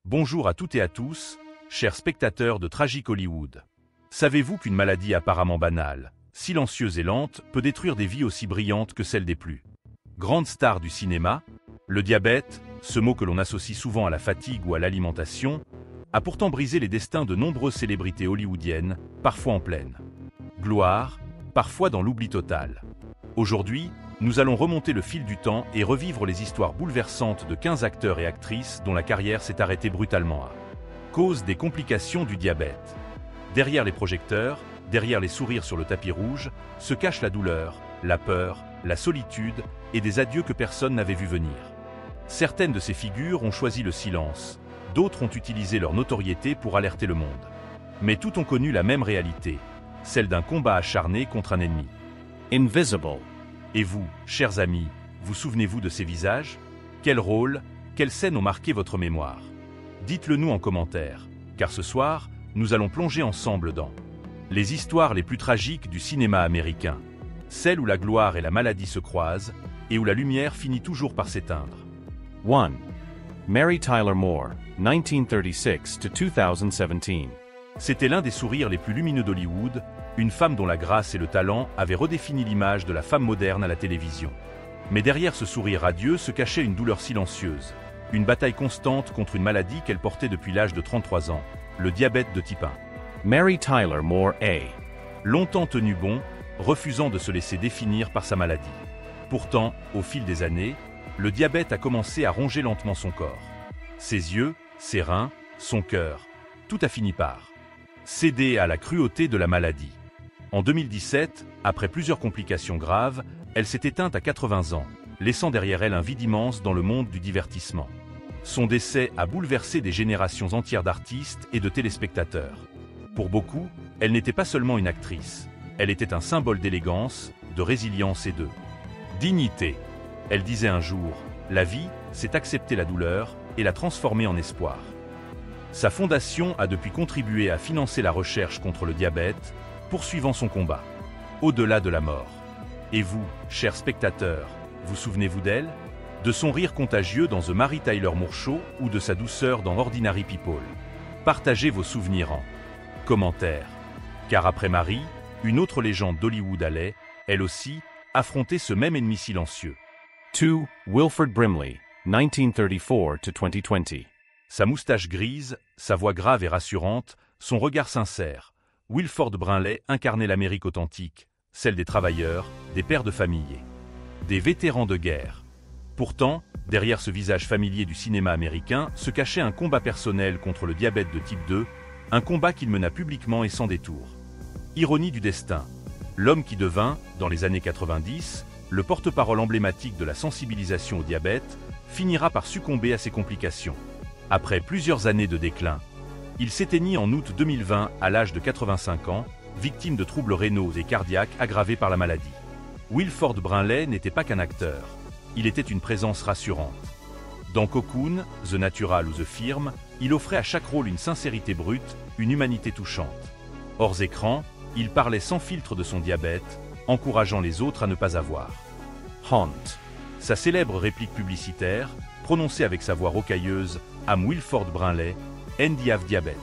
Bonjour à toutes et à tous, chers spectateurs de Tragique Hollywood. Savez-vous qu'une maladie apparemment banale, silencieuse et lente, peut détruire des vies aussi brillantes que celles des plus grandes stars du cinéma? Le diabète, ce mot que l'on associe souvent à la fatigue ou à l'alimentation, a pourtant brisé les destins de nombreuses célébrités hollywoodiennes, parfois en pleine gloire, parfois dans l'oubli total. Aujourd'hui, nous allons remonter le fil du temps et revivre les histoires bouleversantes de 15 acteurs et actrices dont la carrière s'est arrêtée brutalement à cause des complications du diabète. Derrière les projecteurs, derrière les sourires sur le tapis rouge, se cache la douleur, la peur, la solitude et des adieux que personne n'avait vu venir. Certaines de ces figures ont choisi le silence, d'autres ont utilisé leur notoriété pour alerter le monde. Mais toutes ont connu la même réalité, celle d'un combat acharné contre un ennemi invisible. Et vous, chers amis, vous souvenez-vous de ces visages? Quel rôle, quelles scènes ont marqué votre mémoire? Dites-le nous en commentaire, car ce soir, nous allons plonger ensemble dans les histoires les plus tragiques du cinéma américain, celles où la gloire et la maladie se croisent, et où la lumière finit toujours par s'éteindre. 1. Mary Tyler Moore, 1936 to 2017. C'était l'un des sourires les plus lumineux d'Hollywood, une femme dont la grâce et le talent avaient redéfini l'image de la femme moderne à la télévision. Mais derrière ce sourire radieux se cachait une douleur silencieuse, une bataille constante contre une maladie qu'elle portait depuis l'âge de 33 ans, le diabète de type 1. Mary Tyler Moore A. Longtemps tenu bon, refusant de se laisser définir par sa maladie. Pourtant, au fil des années, le diabète a commencé à ronger lentement son corps. Ses yeux, ses reins, son cœur, tout a fini par céder à la cruauté de la maladie. En 2017, après plusieurs complications graves, elle s'est éteinte à 80 ans, laissant derrière elle un vide immense dans le monde du divertissement. Son décès a bouleversé des générations entières d'artistes et de téléspectateurs. Pour beaucoup, elle n'était pas seulement une actrice, elle était un symbole d'élégance, de résilience et de dignité. Elle disait un jour, « La vie, c'est accepter la douleur et la transformer en espoir ». Sa fondation a depuis contribué à financer la recherche contre le diabète, poursuivant son combat, au-delà de la mort. Et vous, chers spectateurs, vous souvenez-vous d'elle? De son rire contagieux dans The Mary Tyler Moore Show ou de sa douceur dans Ordinary People? Partagez vos souvenirs en commentaire. Car après Mary, une autre légende d'Hollywood allait, elle aussi, affronter ce même ennemi silencieux. 2. Wilford Brimley, 1934 to 2020. Sa moustache grise, sa voix grave et rassurante, son regard sincère, Wilford Brimley incarnait l'Amérique authentique, celle des travailleurs, des pères de famille, des vétérans de guerre. Pourtant, derrière ce visage familier du cinéma américain se cachait un combat personnel contre le diabète de type 2, un combat qu'il mena publiquement et sans détour. Ironie du destin, l'homme qui devint, dans les années 90, le porte-parole emblématique de la sensibilisation au diabète, finira par succomber à ses complications. Après plusieurs années de déclin, il s'éteignit en août 2020 à l'âge de 85 ans, victime de troubles rénaux et cardiaques aggravés par la maladie. Wilford Brimley n'était pas qu'un acteur, il était une présence rassurante. Dans Cocoon, The Natural ou The Firm, il offrait à chaque rôle une sincérité brute, une humanité touchante. Hors écran, il parlait sans filtre de son diabète, encourageant les autres à ne pas avoir honte. Sa célèbre réplique publicitaire, prononcée avec sa voix rocailleuse, I'm Wilford Brimley, Andy have diabète,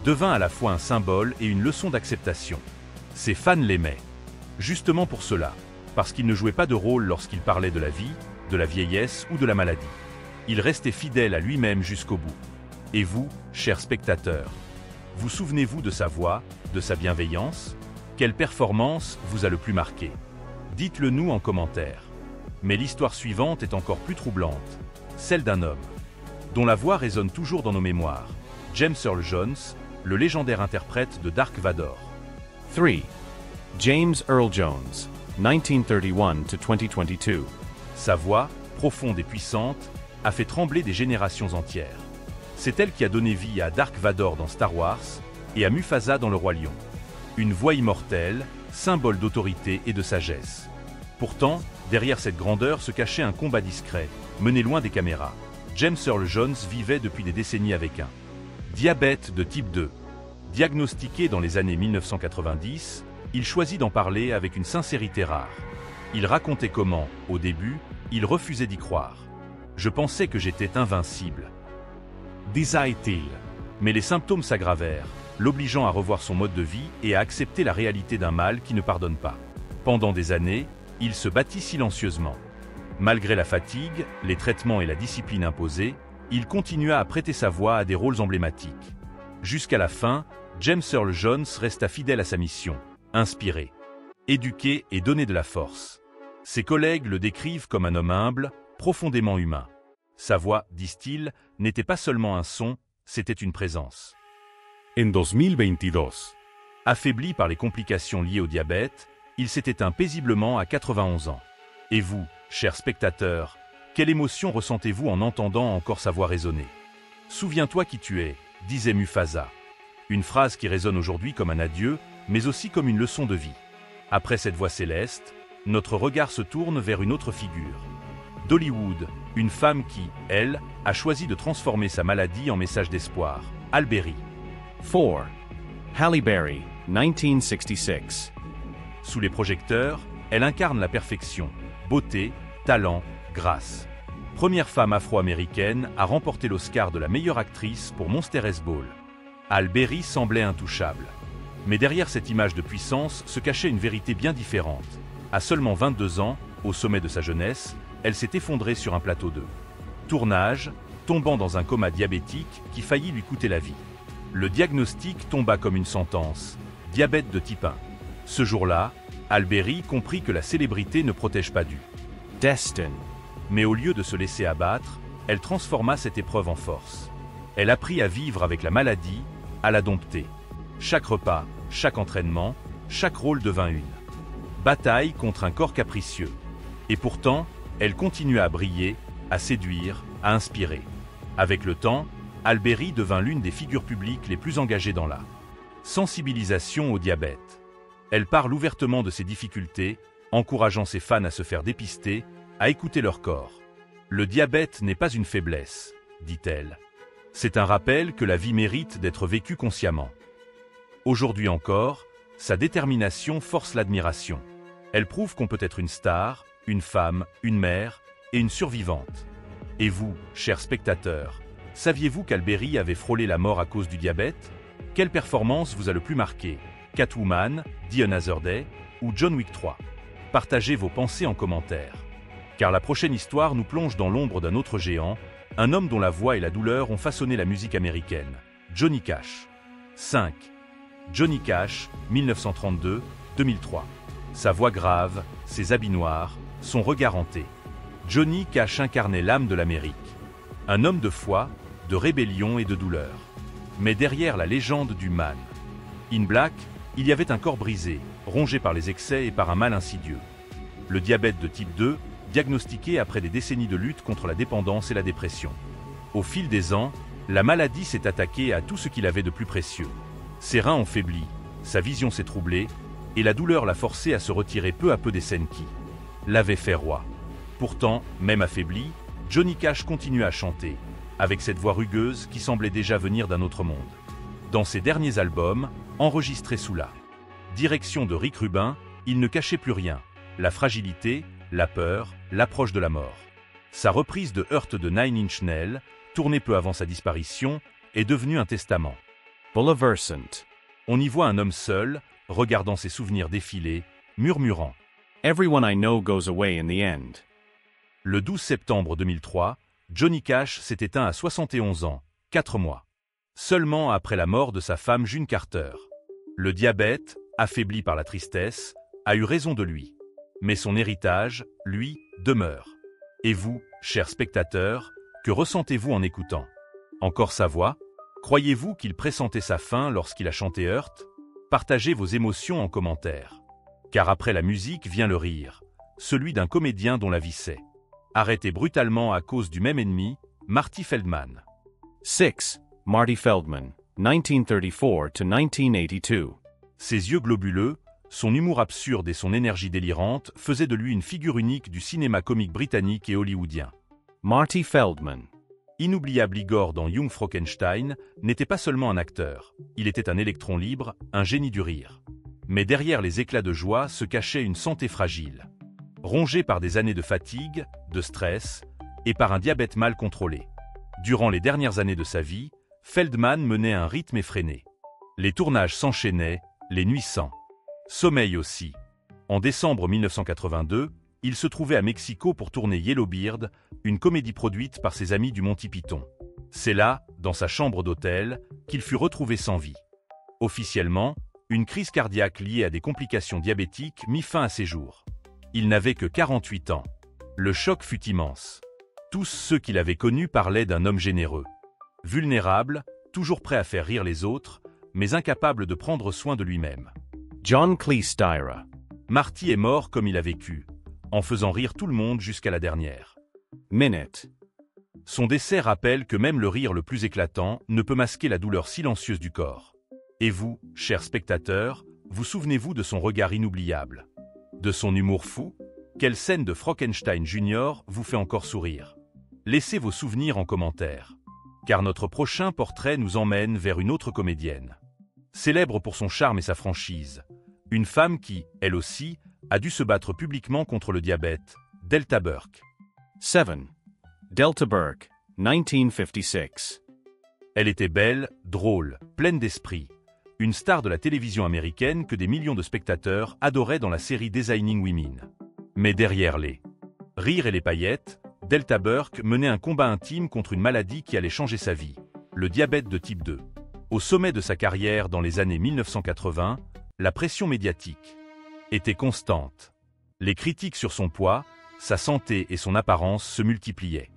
devint à la fois un symbole et une leçon d'acceptation. Ses fans l'aimaient. Justement pour cela, parce qu'il ne jouait pas de rôle lorsqu'il parlait de la vie, de la vieillesse ou de la maladie. Il restait fidèle à lui-même jusqu'au bout. Et vous, chers spectateurs, vous souvenez-vous de sa voix, de sa bienveillance? Quelle performance vous a le plus marqué? Dites-le nous en commentaire. Mais l'histoire suivante est encore plus troublante, celle d'un homme dont la voix résonne toujours dans nos mémoires, James Earl Jones, le légendaire interprète de Dark Vador. 3. James Earl Jones, 1931 to 2022. Sa voix, profonde et puissante, a fait trembler des générations entières. C'est elle qui a donné vie à Dark Vador dans Star Wars et à Mufasa dans Le Roi Lion. Une voix immortelle, symbole d'autorité et de sagesse. Pourtant, derrière cette grandeur se cachait un combat discret, mené loin des caméras. James Earl Jones vivait depuis des décennies avec un diabète de type 2. Diagnostiqué dans les années 1990, il choisit d'en parler avec une sincérité rare. Il racontait comment, au début, il refusait d'y croire. Je pensais que j'étais invincible, disait-il. Mais les symptômes s'aggravèrent, l'obligeant à revoir son mode de vie et à accepter la réalité d'un mal qui ne pardonne pas. Pendant des années, il se battit silencieusement. Malgré la fatigue, les traitements et la discipline imposée, il continua à prêter sa voix à des rôles emblématiques. Jusqu'à la fin, James Earl Jones resta fidèle à sa mission, inspirer, éduquer et donner de la force. Ses collègues le décrivent comme un homme humble, profondément humain. Sa voix, disent-ils, n'était pas seulement un son, c'était une présence. En 2022, Affaibli par les complications liées au diabète, il s'est éteint paisiblement à 91 ans. Et vous, chers spectateurs, quelle émotion ressentez-vous en entendant encore sa voix résonner? Souviens-toi qui tu es, disait Mufasa. Une phrase qui résonne aujourd'hui comme un adieu, mais aussi comme une leçon de vie. Après cette voix céleste, notre regard se tourne vers une autre figure. D'Hollywood, une femme qui, elle, a choisi de transformer sa maladie en message d'espoir. Halle Berry. 4. Halle Berry, 1966. Sous les projecteurs, elle incarne la perfection, beauté, talent, grâce. Première femme afro-américaine à remporter l'Oscar de la meilleure actrice pour Monsters Ball. Halle Berry semblait intouchable. Mais derrière cette image de puissance se cachait une vérité bien différente. À seulement 22 ans, au sommet de sa jeunesse, elle s'est effondrée sur un plateau de tournage, tombant dans un coma diabétique qui faillit lui coûter la vie. Le diagnostic tomba comme une sentence, diabète de type 1. Ce jour-là, Halle Berry comprit que la célébrité ne protège pas du Destin. Mais au lieu de se laisser abattre, elle transforma cette épreuve en force. Elle apprit à vivre avec la maladie, à la dompter. Chaque repas, chaque entraînement, chaque rôle devint une bataille contre un corps capricieux. Et pourtant, elle continua à briller, à séduire, à inspirer. Avec le temps, Halle Berry devint l'une des figures publiques les plus engagées dans la sensibilisation au diabète. Elle parle ouvertement de ses difficultés, encourageant ses fans à se faire dépister, à écouter leur corps. Le diabète n'est pas une faiblesse, dit-elle. C'est un rappel que la vie mérite d'être vécue consciemment. Aujourd'hui encore, sa détermination force l'admiration. Elle prouve qu'on peut être une star, une femme, une mère et une survivante. Et vous, chers spectateurs, saviez-vous qu'Halle Berry avait frôlé la mort à cause du diabète? Quelle performance vous a le plus marqué? Catwoman, The Another Day ou John Wick 3? Partagez vos pensées en commentaire. Car la prochaine histoire nous plonge dans l'ombre d'un autre géant, un homme dont la voix et la douleur ont façonné la musique américaine, Johnny Cash. 5. Johnny Cash, 1932-2003. Sa voix grave, ses habits noirs, son regard hanté. Johnny Cash incarnait l'âme de l'Amérique. Un homme de foi, de rébellion et de douleur. Mais derrière la légende du Man in Black, il y avait un corps brisé, rongé par les excès et par un mal insidieux. Le diabète de type 2, diagnostiqué après des décennies de lutte contre la dépendance et la dépression. Au fil des ans, la maladie s'est attaquée à tout ce qu'il avait de plus précieux. Ses reins ont faibli, sa vision s'est troublée, et la douleur l'a forcé à se retirer peu à peu des scènes qui l'avaient fait roi. Pourtant, même affaibli, Johnny Cash continue à chanter, avec cette voix rugueuse qui semblait déjà venir d'un autre monde. Dans ses derniers albums, enregistrés sous la direction de Rick Rubin, il ne cachait plus rien, la fragilité, la peur, l'approche de la mort. Sa reprise de Hurt de Nine Inch Nails, tournée peu avant sa disparition, est devenue un testament. Bouleversant. On y voit un homme seul, regardant ses souvenirs défiler, murmurant. Everyone I know goes away in the end. Le 12 septembre 2003, Johnny Cash s'est éteint à 71 ans, 4 mois. Seulement après la mort de sa femme June Carter. Le diabète, affaibli par la tristesse, a eu raison de lui. Mais son héritage, lui, demeure. Et vous, chers spectateurs, que ressentez-vous en écoutant? Encore sa voix? Croyez-vous qu'il pressentait sa fin lorsqu'il a chanté Hurt? Partagez vos émotions en commentaire. Car après la musique vient le rire, celui d'un comédien dont la vie s'est arrêtée brutalement à cause du même ennemi, Marty Feldman. 6. Marty Feldman, 1934-1982. Ses yeux globuleux, son humour absurde et son énergie délirante faisaient de lui une figure unique du cinéma comique britannique et hollywoodien. Marty Feldman. Inoubliable Igor dans Young Frankenstein n'était pas seulement un acteur, il était un électron libre, un génie du rire. Mais derrière les éclats de joie se cachait une santé fragile. Rongée par des années de fatigue, de stress et par un diabète mal contrôlé. Durant les dernières années de sa vie, Feldman menait un rythme effréné. Les tournages s'enchaînaient, les nuits sans sommeil aussi. En décembre 1982, il se trouvait à Mexico pour tourner Yellowbeard, une comédie produite par ses amis du Monty Python. C'est là, dans sa chambre d'hôtel, qu'il fut retrouvé sans vie. Officiellement, une crise cardiaque liée à des complications diabétiques mit fin à ses jours. Il n'avait que 48 ans. Le choc fut immense. Tous ceux qui l'avaient connu parlaient d'un homme généreux. Vulnérable, toujours prêt à faire rire les autres, mais incapable de prendre soin de lui-même. John Cleese Dyer. Marty est mort comme il a vécu, en faisant rire tout le monde jusqu'à la dernière minute. Son décès rappelle que même le rire le plus éclatant ne peut masquer la douleur silencieuse du corps. Et vous, chers spectateurs, vous souvenez-vous de son regard inoubliable? De son humour fou? Quelle scène de Frankenstein Jr. vous fait encore sourire? Laissez vos souvenirs en commentaire. Car notre prochain portrait nous emmène vers une autre comédienne. Célèbre pour son charme et sa franchise. Une femme qui, elle aussi, a dû se battre publiquement contre le diabète, Delta Burke. 7. Delta Burke, 1956. Elle était belle, drôle, pleine d'esprit. Une star de la télévision américaine que des millions de spectateurs adoraient dans la série Designing Women. Mais derrière les rires et les paillettes, Delta Burke menait un combat intime contre une maladie qui allait changer sa vie, le diabète de type 2. Au sommet de sa carrière dans les années 1980, la pression médiatique était constante. Les critiques sur son poids, sa santé et son apparence se multipliaient.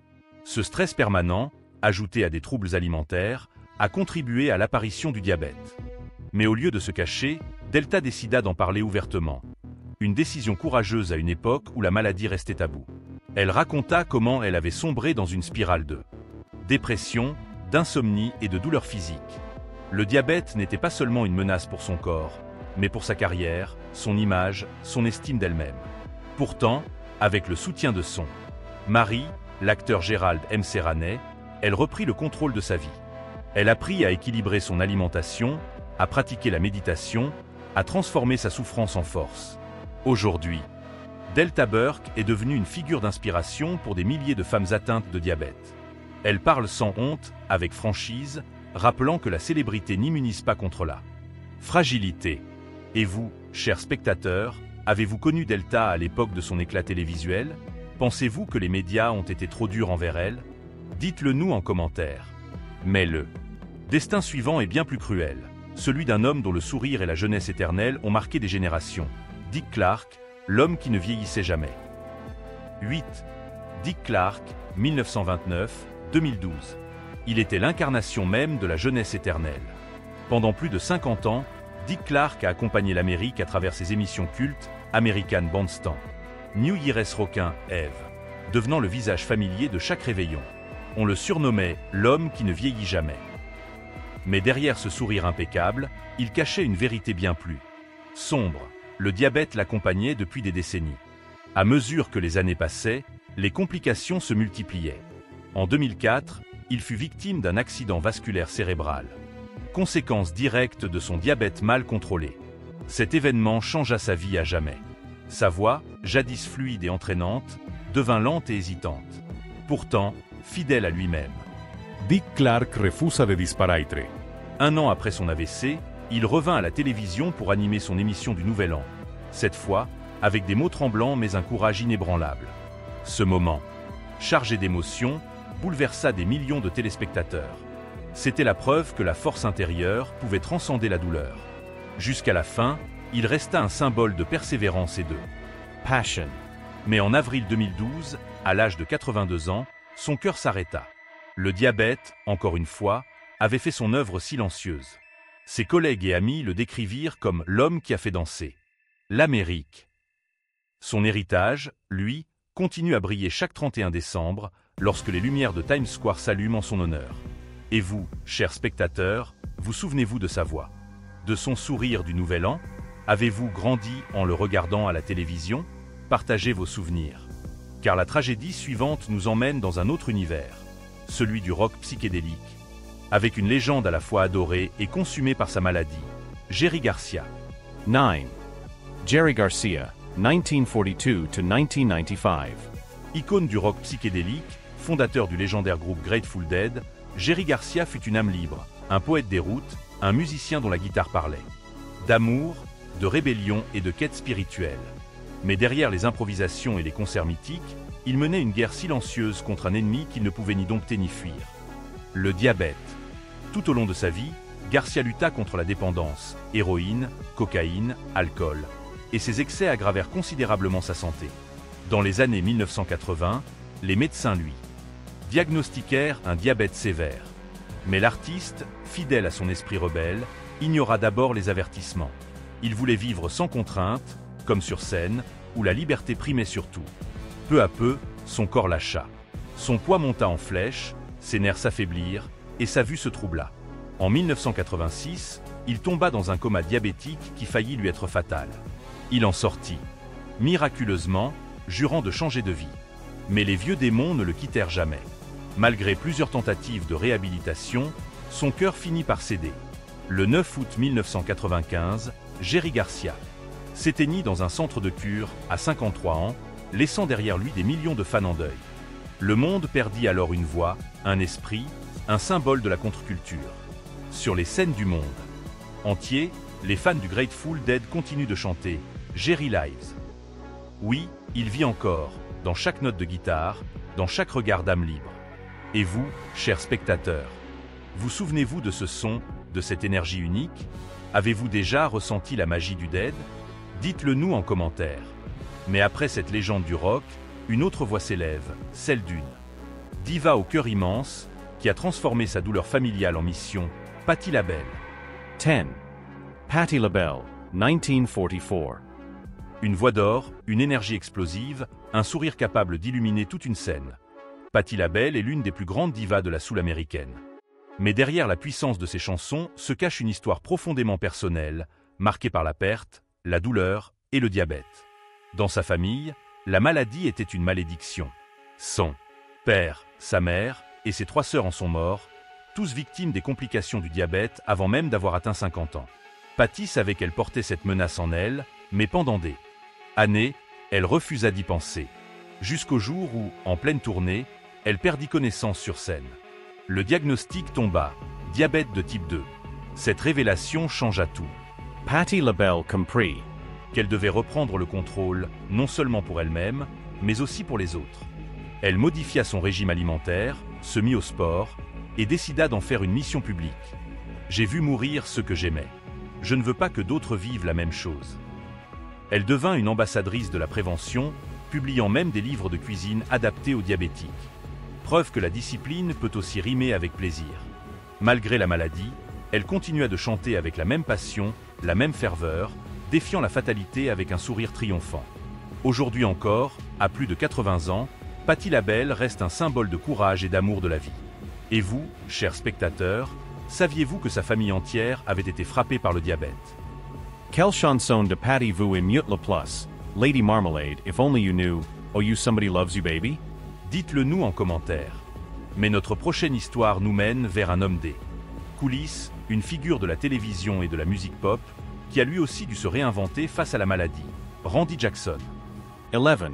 Ce stress permanent, ajouté à des troubles alimentaires, a contribué à l'apparition du diabète. Mais au lieu de se cacher, Delta décida d'en parler ouvertement. Une décision courageuse à une époque où la maladie restait taboue. Elle raconta comment elle avait sombré dans une spirale de dépression, d'insomnie et de douleurs physiques. Le diabète n'était pas seulement une menace pour son corps, mais pour sa carrière, son image, son estime d'elle-même. Pourtant, avec le soutien de son mari, l'acteur Gérald M. Serranet, elle reprit le contrôle de sa vie. Elle apprit à équilibrer son alimentation, à pratiquer la méditation, à transformer sa souffrance en force. Aujourd'hui, Delta Burke est devenue une figure d'inspiration pour des milliers de femmes atteintes de diabète. Elle parle sans honte, avec franchise, rappelant que la célébrité n'immunise pas contre la fragilité. Et vous, chers spectateurs, avez-vous connu Delta à l'époque de son éclat télévisuel? Pensez-vous que les médias ont été trop durs envers elle? Dites-le nous en commentaire. Mais le destin suivant est bien plus cruel, celui d'un homme dont le sourire et la jeunesse éternelle ont marqué des générations. Dick Clark, l'homme qui ne vieillissait jamais. 8. Dick Clark, 1929-2012. Il était l'incarnation même de la jeunesse éternelle. Pendant plus de 50 ans, Dick Clark a accompagné l'Amérique à travers ses émissions cultes American Bandstand, New Year's Rockin' Eve, devenant le visage familier de chaque réveillon. On le surnommait l'homme qui ne vieillit jamais. Mais derrière ce sourire impeccable, il cachait une vérité bien plus sombre. Le diabète l'accompagnait depuis des décennies. À mesure que les années passaient, les complications se multipliaient. En 2004, il fut victime d'un accident vasculaire cérébral. Conséquence directe de son diabète mal contrôlé. Cet événement changea sa vie à jamais. Sa voix, jadis fluide et entraînante, devint lente et hésitante. Pourtant, fidèle à lui-même. Dick Clark refusa de disparaitre. Un an après son AVC, il revint à la télévision pour animer son émission du Nouvel An. Cette fois, avec des mots tremblants mais un courage inébranlable. Ce moment, chargé d'émotions, bouleversa des millions de téléspectateurs. C'était la preuve que la force intérieure pouvait transcender la douleur. Jusqu'à la fin, il resta un symbole de persévérance et de passion. Mais en avril 2012, à l'âge de 82 ans, son cœur s'arrêta. Le diabète, encore une fois, avait fait son œuvre silencieuse. Ses collègues et amis le décrivirent comme l'homme qui a fait danser l'Amérique. Son héritage, lui, continue à briller chaque 31 décembre, lorsque les lumières de Times Square s'allument en son honneur. Et vous, chers spectateurs, vous souvenez-vous de sa voix? De son sourire du Nouvel An? Avez-vous grandi en le regardant à la télévision? Partagez vos souvenirs. Car la tragédie suivante nous emmène dans un autre univers, celui du rock psychédélique, avec une légende à la fois adorée et consumée par sa maladie, Jerry Garcia. 9. Jerry Garcia, 1942 to 1995. Icône du rock psychédélique, fondateur du légendaire groupe Grateful Dead, Jerry Garcia fut une âme libre, un poète des routes, un musicien dont la guitare parlait. D'amour, de rébellion et de quête spirituelle. Mais derrière les improvisations et les concerts mythiques, il menait une guerre silencieuse contre un ennemi qu'il ne pouvait ni dompter ni fuir. Le diabète. Tout au long de sa vie, Garcia lutta contre la dépendance, héroïne, cocaïne, alcool, et ses excès aggravèrent considérablement sa santé. Dans les années 1980, les médecins lui diagnostiquèrent un diabète sévère. Mais l'artiste, fidèle à son esprit rebelle, ignora d'abord les avertissements. Il voulait vivre sans contrainte, comme sur scène, où la liberté primait surtout. Peu à peu, son corps lâcha. Son poids monta en flèche, ses nerfs s'affaiblirent, et sa vue se troubla. En 1986, il tomba dans un coma diabétique qui faillit lui être fatal. Il en sortit, miraculeusement, jurant de changer de vie. Mais les vieux démons ne le quittèrent jamais. Malgré plusieurs tentatives de réhabilitation, son cœur finit par céder. Le 9 août 1995, Jerry Garcia s'éteignit dans un centre de cure à 53 ans, laissant derrière lui des millions de fans en deuil. Le monde perdit alors une voix, un esprit, un symbole de la contre-culture. Sur les scènes du monde entier, les fans du Grateful Dead continuent de chanter « Jerry Lives ». Oui, il vit encore, dans chaque note de guitare, dans chaque regard d'âme libre. Et vous, chers spectateurs, vous souvenez-vous de ce son, de cette énergie unique? Avez-vous déjà ressenti la magie du Dead? Dites-le nous en commentaire. Mais après cette légende du rock, une autre voix s'élève, celle d'une diva au cœur immense, qui a transformé sa douleur familiale en mission, Patti LaBelle. 10. Patti LaBelle, 1944. Une voix d'or, une énergie explosive, un sourire capable d'illuminer toute une scène. Patti LaBelle est l'une des plus grandes divas de la soul américaine. Mais derrière la puissance de ses chansons se cache une histoire profondément personnelle, marquée par la perte, la douleur et le diabète. Dans sa famille, la maladie était une malédiction. Son père, sa mère et ses 3 sœurs en sont morts, tous victimes des complications du diabète avant même d'avoir atteint 50 ans. Patti savait qu'elle portait cette menace en elle, mais pendant des années, elle refusa d'y penser. Jusqu'au jour où, en pleine tournée, elle perdit connaissance sur scène. Le diagnostic tomba, diabète de type 2. Cette révélation changea tout. Patti LaBelle comprit Qu'elle devait reprendre le contrôle, non seulement pour elle-même, mais aussi pour les autres. Elle modifia son régime alimentaire, se mit au sport, et décida d'en faire une mission publique. J'ai vu mourir ceux que j'aimais. Je ne veux pas que d'autres vivent la même chose. Elle devint une ambassadrice de la prévention, publiant même des livres de cuisine adaptés aux diabétiques. Preuve que la discipline peut aussi rimer avec plaisir. Malgré la maladie, elle continua de chanter avec la même passion, la même ferveur, défiant la fatalité avec un sourire triomphant. Aujourd'hui encore, à plus de 80 ans, Patti LaBelle reste un symbole de courage et d'amour de la vie. Et vous, chers spectateurs, saviez-vous que sa famille entière avait été frappée par le diabète? Quelle chanson de Patti vous émeute le plus? Lady Marmalade, If Only You Knew, Oh You Somebody Loves You Baby? Dites-le nous en commentaire. Mais notre prochaine histoire nous mène vers un homme des coulisses, une figure de la télévision et de la musique pop, qui a lui aussi dû se réinventer face à la maladie. Randy Jackson. 11.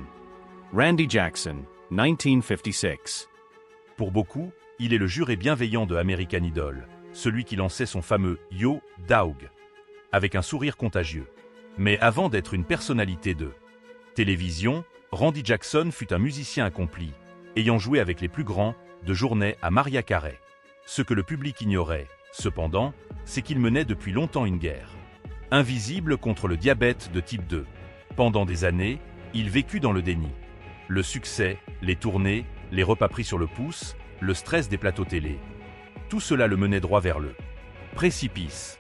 Randy Jackson, 1956. Pour beaucoup, il est le juré bienveillant de American Idol, celui qui lançait son fameux « Yo, Dawg » avec un sourire contagieux. Mais avant d'être une personnalité de télévision, Randy Jackson fut un musicien accompli, ayant joué avec les plus grands, de Journey à Mariah Carey. Ce que le public ignorait, cependant, c'est qu'il menait depuis longtemps une guerre. Invisible contre le diabète de type 2. Pendant des années, il vécut dans le déni. Le succès, les tournées, les repas pris sur le pouce, le stress des plateaux télé. Tout cela le menait droit vers le précipice.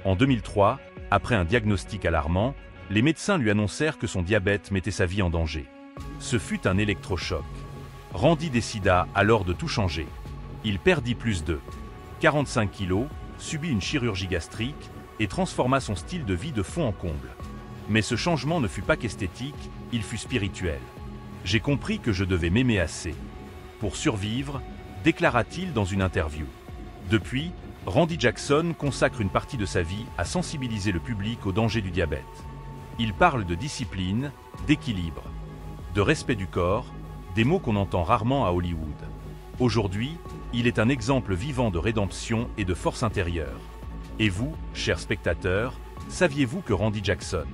En 2003, après un diagnostic alarmant, les médecins lui annoncèrent que son diabète mettait sa vie en danger. Ce fut un électrochoc. Randy décida alors de tout changer. Il perdit plus de 45 kilos, subit une chirurgie gastrique et transforma son style de vie de fond en comble. Mais ce changement ne fut pas qu'esthétique, il fut spirituel. J'ai compris que je devais m'aimer assez pour survivre, déclara-t-il dans une interview. Depuis, Randy Jackson consacre une partie de sa vie à sensibiliser le public au danger du diabète. Il parle de discipline, d'équilibre, de respect du corps, des mots qu'on entend rarement à Hollywood. Aujourd'hui, il est un exemple vivant de rédemption et de force intérieure. Et vous, chers spectateurs, saviez-vous que Randy Jackson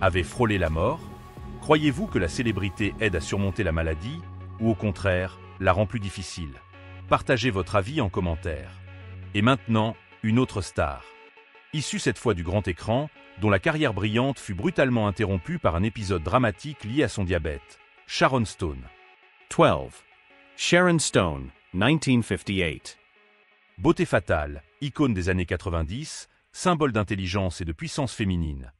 avait frôlé la mort? Croyez-vous que la célébrité aide à surmonter la maladie, ou au contraire, la rend plus difficile? Partagez votre avis en commentaire. Et maintenant, une autre star. Issue cette fois du grand écran, dont la carrière brillante fut brutalement interrompue par un épisode dramatique lié à son diabète. Sharon Stone. 12. Sharon Stone, 1958. Beauté fatale, icône des années 90, symbole d'intelligence et de puissance féminine.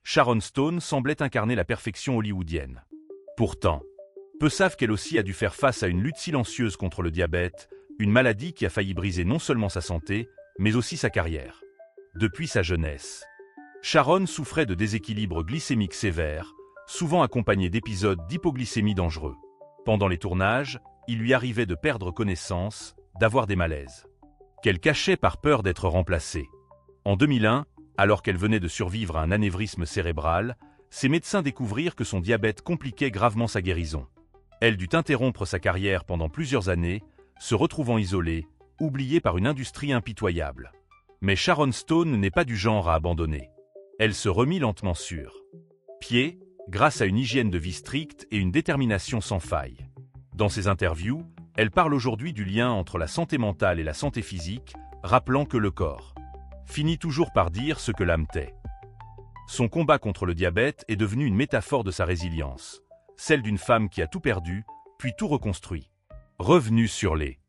Sharon Stone semblait incarner la perfection hollywoodienne. Pourtant, peu savent qu'elle aussi a dû faire face à une lutte silencieuse contre le diabète, une maladie qui a failli briser non seulement sa santé, mais aussi sa carrière. Depuis sa jeunesse, Sharon souffrait de déséquilibres glycémiques sévères, souvent accompagnés d'épisodes d'hypoglycémie dangereux. Pendant les tournages, il lui arrivait de perdre connaissance, d'avoir des malaises, qu'elle cachait par peur d'être remplacée. En 2001, alors qu'elle venait de survivre à un anévrisme cérébral, ses médecins découvrirent que son diabète compliquait gravement sa guérison. Elle dut interrompre sa carrière pendant plusieurs années, se retrouvant isolée, oubliée par une industrie impitoyable. Mais Sharon Stone n'est pas du genre à abandonner. Elle se remit lentement sur pied, grâce à une hygiène de vie stricte et une détermination sans faille. Dans ses interviews, elle parle aujourd'hui du lien entre la santé mentale et la santé physique, rappelant que le corps finit toujours par dire ce que l'âme tait. Son combat contre le diabète est devenu une métaphore de sa résilience, celle d'une femme qui a tout perdu, puis tout reconstruit. Revenue sur les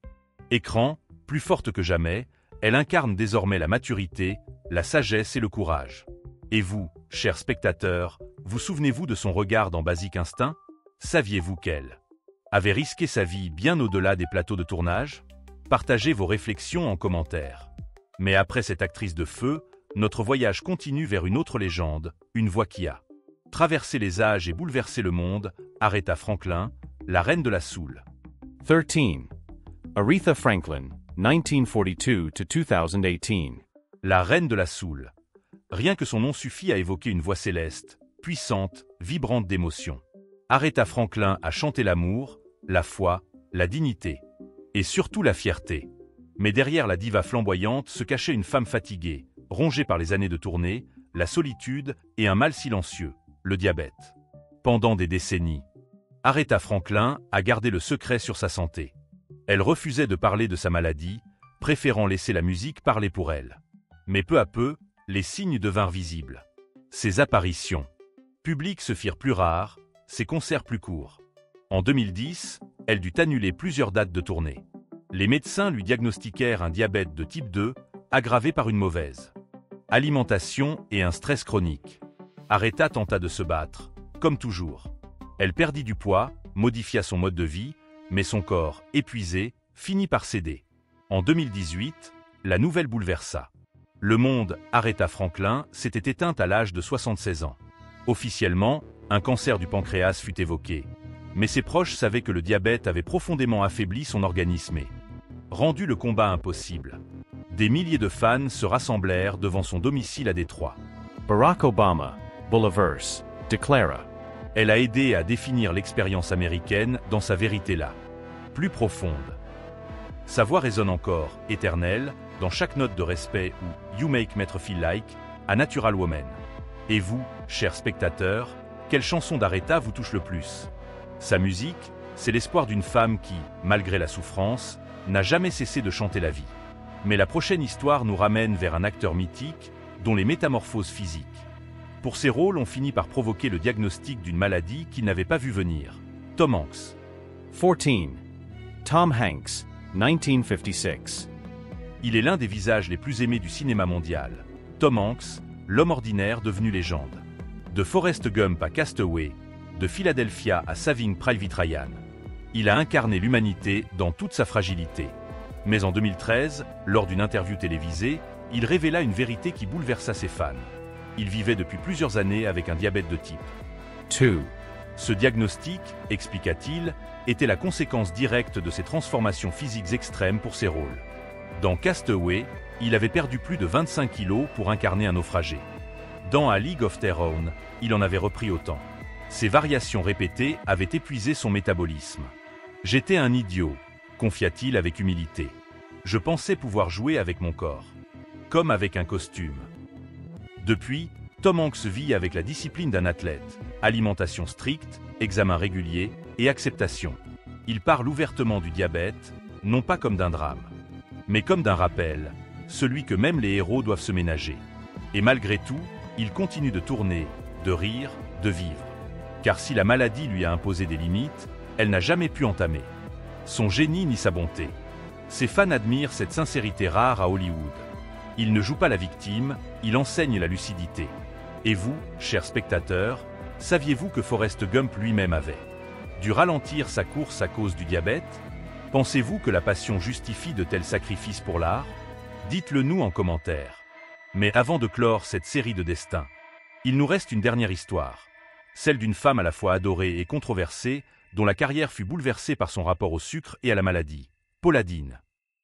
écrans, plus forte que jamais, elle incarne désormais la maturité, la sagesse et le courage. Et vous, chers spectateurs, vous souvenez-vous de son regard dans Basic Instinct? Saviez-vous qu'elle avait risqué sa vie bien au-delà des plateaux de tournage? Partagez vos réflexions en commentaire. Mais après cette actrice de feu, notre voyage continue vers une autre légende, une voix qui a traversé les âges et bouleversé le monde, Aretha Franklin, la reine de la soul. 13. Aretha Franklin, 1942 to 2018. La reine de la soul. Rien que son nom suffit à évoquer une voix céleste, puissante, vibrante d'émotion. Aretha Franklin a chanté l'amour, la foi, la dignité, et surtout la fierté. Mais derrière la diva flamboyante se cachait une femme fatiguée, rongée par les années de tournée, la solitude et un mal silencieux, le diabète. Pendant des décennies, Aretha Franklin a gardé le secret sur sa santé. Elle refusait de parler de sa maladie, préférant laisser la musique parler pour elle. Mais peu à peu, les signes devinrent visibles. Ses apparitions publiques se firent plus rares, ses concerts plus courts. En 2010, elle dut annuler plusieurs dates de tournée. Les médecins lui diagnostiquèrent un diabète de type 2, aggravé par une mauvaise alimentation et un stress chronique. Aretha tenta de se battre, comme toujours. Elle perdit du poids, modifia son mode de vie, mais son corps, épuisé, finit par céder. En 2018, la nouvelle bouleversa. Le monde, Aretha Franklin, s'était éteinte à l'âge de 76 ans. Officiellement, un cancer du pancréas fut évoqué. Mais ses proches savaient que le diabète avait profondément affaibli son organisme et rendu le combat impossible. Des milliers de fans se rassemblèrent devant son domicile à Détroit. Barack Obama, Bullaverse, Declara. Elle a aidé à définir l'expérience américaine dans sa vérité là, plus profonde. Sa voix résonne encore, éternelle, dans chaque note de respect ou « You make me feel like » à Natural Woman. Et vous, chers spectateurs, quelle chanson d'Aretha vous touche le plus? Sa musique, c'est l'espoir d'une femme qui, malgré la souffrance, n'a jamais cessé de chanter la vie. Mais la prochaine histoire nous ramène vers un acteur mythique dont les métamorphoses physiques. Pour ses rôles, on finit par provoquer le diagnostic d'une maladie qu'il n'avait pas vu venir. Tom Hanks. 14. Tom Hanks, 1956. Il est l'un des visages les plus aimés du cinéma mondial. Tom Hanks, l'homme ordinaire devenu légende. De Forrest Gump à Castaway, de Philadelphia à Saving Private Ryan. Il a incarné l'humanité dans toute sa fragilité. Mais en 2013, lors d'une interview télévisée, il révéla une vérité qui bouleversa ses fans. Il vivait depuis plusieurs années avec un diabète de type 2. Ce diagnostic, expliqua-t-il, était la conséquence directe de ses transformations physiques extrêmes pour ses rôles. Dans Castaway, il avait perdu plus de 25 kilos pour incarner un naufragé. Dans A League of Their Own, il en avait repris autant. Ces variations répétées avaient épuisé son métabolisme. « J'étais un idiot », confia-t-il avec humilité. Je pensais pouvoir jouer avec mon corps, comme avec un costume. Depuis, Tom Hanks vit avec la discipline d'un athlète, alimentation stricte, examens réguliers et acceptation. Il parle ouvertement du diabète, non pas comme d'un drame, mais comme d'un rappel, celui que même les héros doivent se ménager. Et malgré tout, il continue de tourner, de rire, de vivre. Car si la maladie lui a imposé des limites, elle n'a jamais pu entamer son génie ni sa bonté. Ses fans admirent cette sincérité rare à Hollywood. Il ne joue pas la victime, il enseigne la lucidité. Et vous, chers spectateurs, saviez-vous que Forrest Gump lui-même avait dû ralentir sa course à cause du diabète? Pensez-vous que la passion justifie de tels sacrifices pour l'art? Dites-le nous en commentaire. Mais avant de clore cette série de destins, il nous reste une dernière histoire, celle d'une femme à la fois adorée et controversée, dont la carrière fut bouleversée par son rapport au sucre et à la maladie. Paula Deen.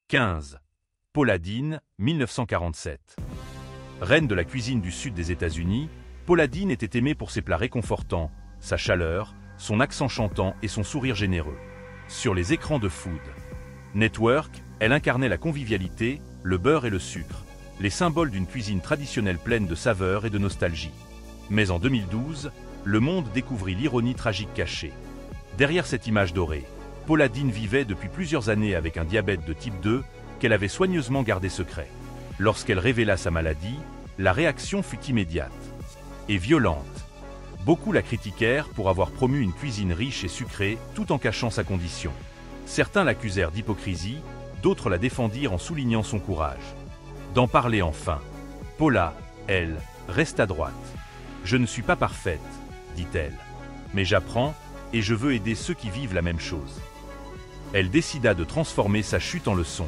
15. Paula Deen, 1947. Reine de la cuisine du sud des États-Unis, Paula Deen était aimée pour ses plats réconfortants, sa chaleur, son accent chantant et son sourire généreux. Sur les écrans de Food Network, elle incarnait la convivialité, le beurre et le sucre, les symboles d'une cuisine traditionnelle pleine de saveurs et de nostalgie. Mais en 2012, le monde découvrit l'ironie tragique cachée. Derrière cette image dorée, Paula Deen vivait depuis plusieurs années avec un diabète de type 2 qu'elle avait soigneusement gardé secret. Lorsqu'elle révéla sa maladie, la réaction fut immédiate et violente. Beaucoup la critiquèrent pour avoir promu une cuisine riche et sucrée tout en cachant sa condition. Certains l'accusèrent d'hypocrisie, d'autres la défendirent en soulignant son courage d'en parler enfin. Paula, elle, reste à droite. « Je ne suis pas parfaite, dit-elle, mais j'apprends et je veux aider ceux qui vivent la même chose. » Elle décida de transformer sa chute en leçon.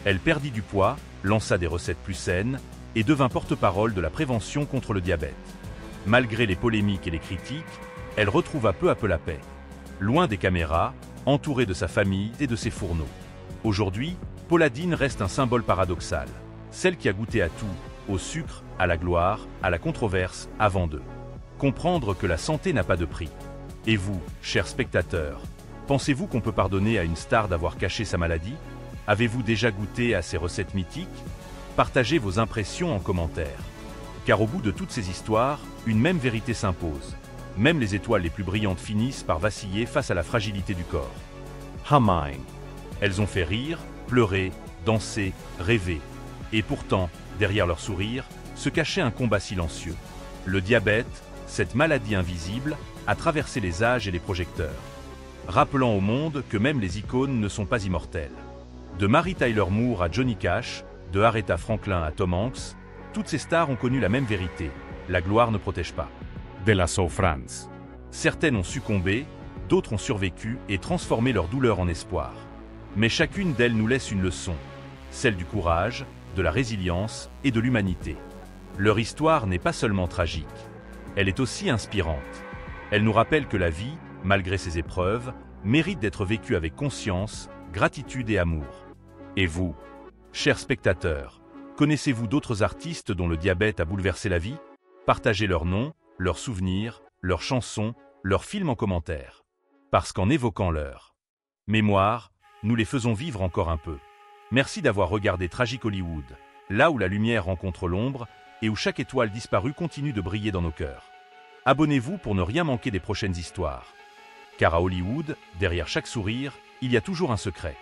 Elle perdit du poids, lança des recettes plus saines et devint porte-parole de la prévention contre le diabète. Malgré les polémiques et les critiques, elle retrouva peu à peu la paix. Loin des caméras, entourée de sa famille et de ses fourneaux. Aujourd'hui, Paula Deen reste un symbole paradoxal. Celle qui a goûté à tout, au sucre, à la gloire, à la controverse, avant d'eux. Comprendre que la santé n'a pas de prix. Et vous, chers spectateurs, pensez-vous qu'on peut pardonner à une star d'avoir caché sa maladie? Avez-vous déjà goûté à ces recettes mythiques? Partagez vos impressions en commentaire. Car au bout de toutes ces histoires, une même vérité s'impose. Même les étoiles les plus brillantes finissent par vaciller face à la fragilité du corps. Hermione. Elles ont fait rire, pleurer, danser, rêver. Et pourtant, derrière leur sourire, se cachait un combat silencieux. Le diabète, cette maladie invisible, a traversé les âges et les projecteurs, rappelant au monde que même les icônes ne sont pas immortelles. De Mary Tyler Moore à Johnny Cash, de Aretha Franklin à Tom Hanks, toutes ces stars ont connu la même vérité: la gloire ne protège pas. De la souffrance. Certaines ont succombé, d'autres ont survécu et transformé leur douleur en espoir. Mais chacune d'elles nous laisse une leçon, celle du courage, de la résilience et de l'humanité. Leur histoire n'est pas seulement tragique, elle est aussi inspirante. Elle nous rappelle que la vie, malgré ses épreuves, mérite d'être vécue avec conscience, gratitude et amour. Et vous, chers spectateurs, connaissez-vous d'autres artistes dont le diabète a bouleversé la vie? Partagez leurs noms, leurs souvenirs, leurs chansons, leurs films en commentaire. Parce qu'en évoquant leur mémoire, nous les faisons vivre encore un peu. Merci d'avoir regardé Tragique Hollywood, là où la lumière rencontre l'ombre et où chaque étoile disparue continue de briller dans nos cœurs. Abonnez-vous pour ne rien manquer des prochaines histoires. Car à Hollywood, derrière chaque sourire, il y a toujours un secret.